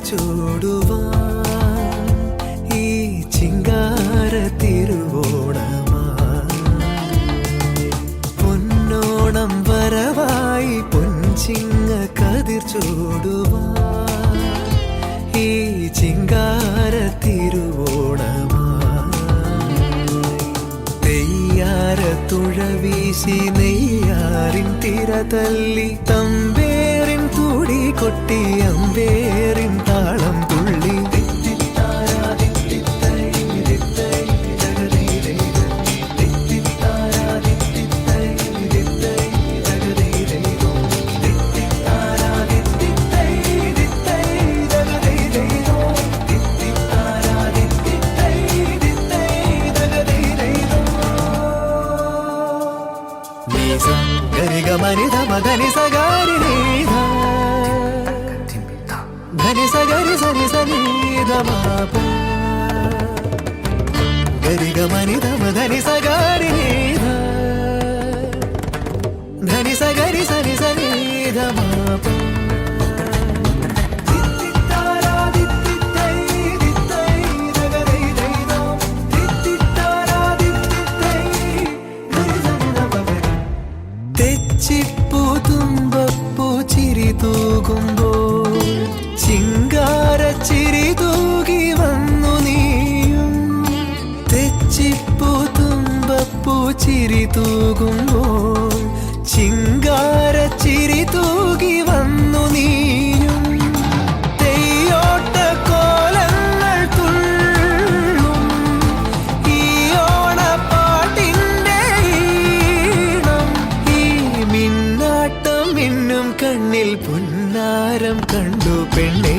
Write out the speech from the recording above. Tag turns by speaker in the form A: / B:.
A: ചൂടുവാൻ ഈ ചിങ്കാര തിരുവോണമായി പൊന്നോണം വരവായി പൊൻചിങ്ങ കതിർ ചൂടുവാൻ ഈ ചിങ്കാര തിരുവോണമായി തെയ്യാര തുഴ വീശി നെയ്യാറിൻ തിര തല്ലി തമ്പേറിൻ തുടി കൊട്ടി അമ്പേറിൻ താളം തുള്ളി గరి ధమ ధని సగారి ధని సగరి సని సని ధమ గరి గమని ధమ ధని సగారి ధని సగరి సని సని ధమ തെച്ചിപ്പൂ തുമ്പപ്പൂ ചിരി തൂകുമ്പോൾ ചിങ്കാര ചിരി തൂകി വന്നു നീയും തെച്ചിപ്പൂ തുമ്പപ്പൂ ചിരി തൂകുമ്പോൾ ചിങ്കാര ചിരി തൂകി വന്നു നീയും തെയ്യോട്ട കോലങ്ങൾ തുള്ളും ഈ ഓണപ്പാട്ടിൻ്റെ ഈണം ഈ മിന്നാട്ടം മിന്നും കണ്ണിൽ പൊന്നാരം കണ്ടു പെണ്ണെ